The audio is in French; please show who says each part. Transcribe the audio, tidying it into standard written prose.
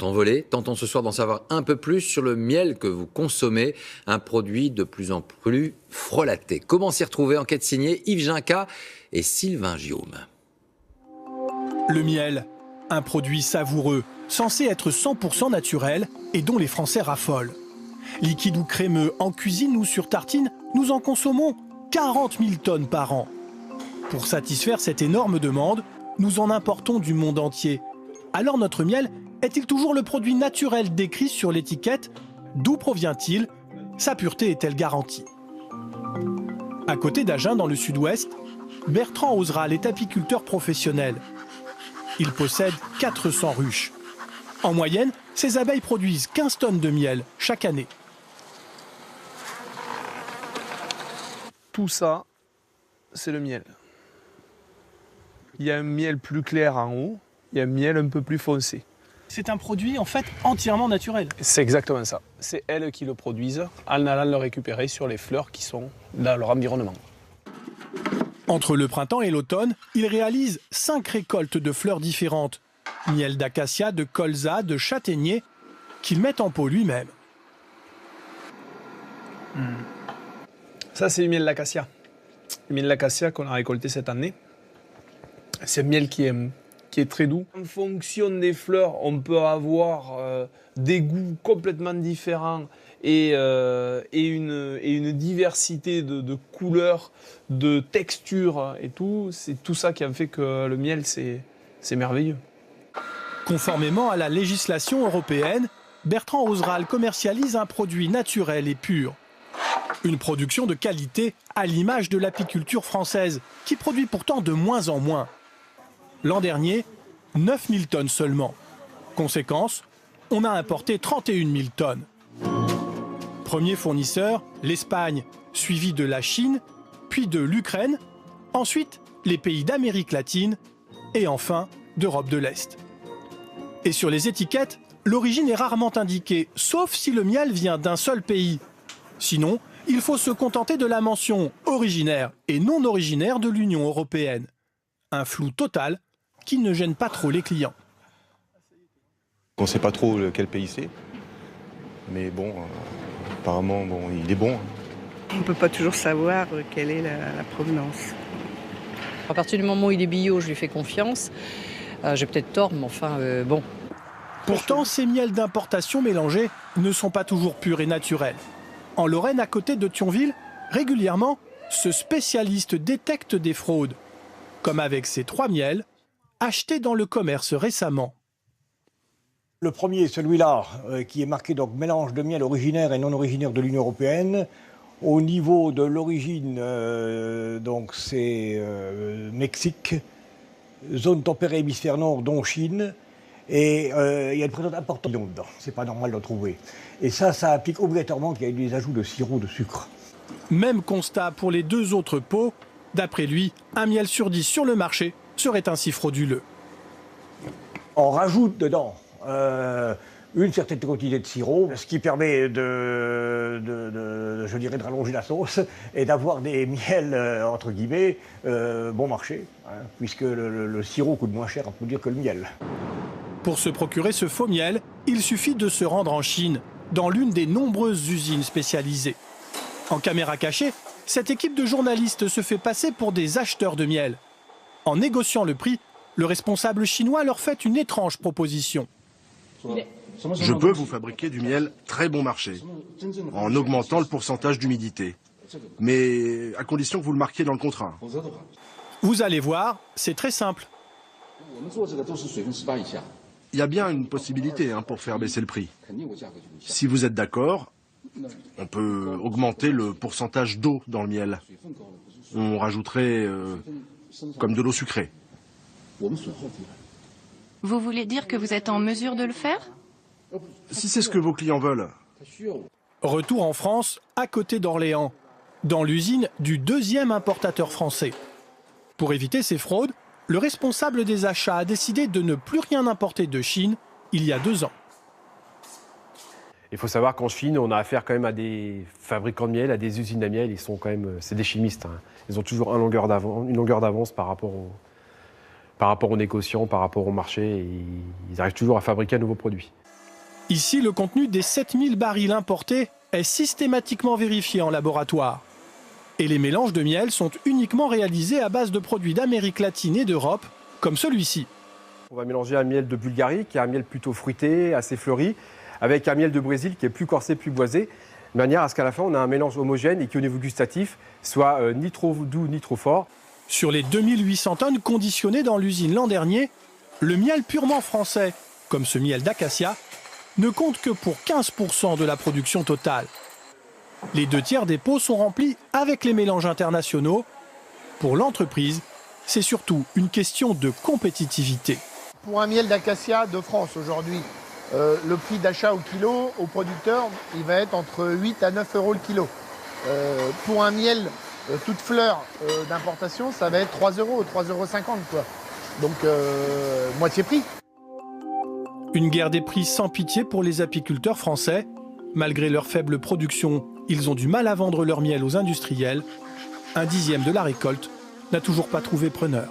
Speaker 1: Envolé, tentons ce soir d'en savoir un peu plus sur le miel que vous consommez, un produit de plus en plus frelaté. Comment s'y retrouver? Enquête signée Yves Ginca et Sylvain Giaume.
Speaker 2: Le miel, un produit savoureux, censé être 100% naturel et dont les Français raffolent. Liquide ou crémeux, en cuisine ou sur tartine, nous en consommons 40 000 tonnes par an. Pour satisfaire cette énorme demande, nous en importons du monde entier. Alors notre miel est-il toujours le produit naturel décrit sur l'étiquette? D'où provient-il? Sa pureté est-elle garantie? À côté d'Agen, dans le sud-ouest, Bertrand Ozeral est apiculteur professionnel. Il possède 400 ruches. En moyenne, ses abeilles produisent 15 tonnes de miel chaque année.
Speaker 3: Tout ça, c'est le miel. Il y a un miel plus clair en haut, il y a un miel un peu plus foncé.
Speaker 2: C'est un produit en fait entièrement naturel.
Speaker 3: C'est exactement ça. C'est elles qui le produisent en allant le récupérer sur les fleurs qui sont dans leur environnement.
Speaker 2: Entre le printemps et l'automne, il réalise 5 récoltes de fleurs différentes. Miel d'acacia, de colza, de châtaignier, qu'il met en pot lui-même.
Speaker 3: Ça, c'est du miel d'acacia. Le miel d'acacia qu'on a récolté cette année. C'est un miel qui est très doux. En fonction des fleurs, on peut avoir des goûts complètement différents et une diversité de couleurs, de textures et tout. C'est tout ça qui a fait que le miel, c'est merveilleux.
Speaker 2: Conformément à la législation européenne, Bertrand Ozeral commercialise un produit naturel et pur. Une production de qualité à l'image de l'apiculture française, qui produit pourtant de moins en moins. L'an dernier, 9 000 tonnes seulement. Conséquence, on a importé 31 000 tonnes. Premier fournisseur, l'Espagne, suivi de la Chine, puis de l'Ukraine, ensuite les pays d'Amérique latine et enfin d'Europe de l'Est. Et sur les étiquettes, l'origine est rarement indiquée, sauf si le miel vient d'un seul pays. Sinon, il faut se contenter de la mention originaire et non originaire de l'Union européenne. Un flou total qui ne gêne pas trop les clients.
Speaker 4: On ne sait pas trop quel pays c'est, mais bon, apparemment, bon, il est bon.
Speaker 5: On ne peut pas toujours savoir quelle est la provenance.
Speaker 6: À partir du moment où il est bio, je lui fais confiance. J'ai peut-être tort, mais enfin, bon.
Speaker 2: Pourtant, ces miels d'importation mélangés ne sont pas toujours purs et naturels. En Lorraine, à côté de Thionville, régulièrement, ce spécialiste détecte des fraudes. Comme avec ces 3 miels, achetés dans le commerce récemment.
Speaker 7: Le premier, celui-là, qui est marqué donc mélange de miel originaire et non originaire de l'Union européenne. Au niveau de l'origine, donc c'est Mexique, zone tempérée hémisphère nord, dont Chine. Et il y a une présence importante dedans. C'est pas normal de le trouver. Et ça implique obligatoirement qu'il y ait des ajouts de sirop de sucre.
Speaker 2: Même constat pour les 2 autres pots. D'après lui, un miel sur 10 sur le marché serait ainsi frauduleux.
Speaker 7: On rajoute dedans une certaine quantité de sirop, ce qui permet de rallonger la sauce et d'avoir des miels, entre guillemets, bon marché, hein, puisque le sirop coûte moins cher à produire que le miel.
Speaker 2: Pour se procurer ce faux miel, il suffit de se rendre en Chine, dans l'une des nombreuses usines spécialisées. En caméra cachée, cette équipe de journalistes se fait passer pour des acheteurs de miel. En négociant le prix, le responsable chinois leur fait une étrange proposition.
Speaker 8: Je peux vous fabriquer du miel très bon marché, en augmentant le pourcentage d'humidité. Mais à condition que vous le marquiez dans le contrat.
Speaker 2: Vous allez voir, c'est très simple.
Speaker 8: Il y a bien une possibilité pour faire baisser le prix. Si vous êtes d'accord, on peut augmenter le pourcentage d'eau dans le miel. On rajouterait comme de l'eau sucrée.
Speaker 9: Vous voulez dire que vous êtes en mesure de le faire?
Speaker 8: Si c'est ce que vos clients veulent.
Speaker 2: Retour en France, à côté d'Orléans, dans l'usine du 2e importateur français. Pour éviter ces fraudes, le responsable des achats a décidé de ne plus rien importer de Chine il y a 2 ans.
Speaker 10: Il faut savoir qu'en Chine, on a affaire quand même à des fabricants de miel, à des usines à miel. Ils sont quand même, c'est des chimistes. Hein. Ils ont toujours une longueur d'avance par rapport par rapport aux négociants, par rapport au marché, ils arrivent toujours à fabriquer un nouveau produit.
Speaker 2: Ici, le contenu des 7000 barils importés est systématiquement vérifié en laboratoire. Et les mélanges de miel sont uniquement réalisés à base de produits d'Amérique latine et d'Europe, comme celui-ci.
Speaker 10: On va mélanger un miel de Bulgarie, qui est un miel plutôt fruité, assez fleuri, avec un miel de Brésil qui est plus corsé, plus boisé, de manière à ce qu'à la fin, on a un mélange homogène et qui, au niveau gustatif, soit ni trop doux ni trop fort.
Speaker 2: Sur les 2800 tonnes conditionnées dans l'usine l'an dernier, le miel purement français, comme ce miel d'acacia, ne compte que pour 15% de la production totale. Les 2/3 des pots sont remplis avec les mélanges internationaux. Pour l'entreprise, c'est surtout une question de compétitivité.
Speaker 11: Pour un miel d'acacia de France aujourd'hui, le prix d'achat au kilo, au producteur, il va être entre 8 à 9 euros le kilo. Pour un miel toute fleur d'importation, ça va être 3 euros, 3,50 €, quoi. Donc moitié prix.
Speaker 2: Une guerre des prix sans pitié pour les apiculteurs français. Malgré leur faible production, ils ont du mal à vendre leur miel aux industriels. 1/10 de la récolte n'a toujours pas trouvé preneur.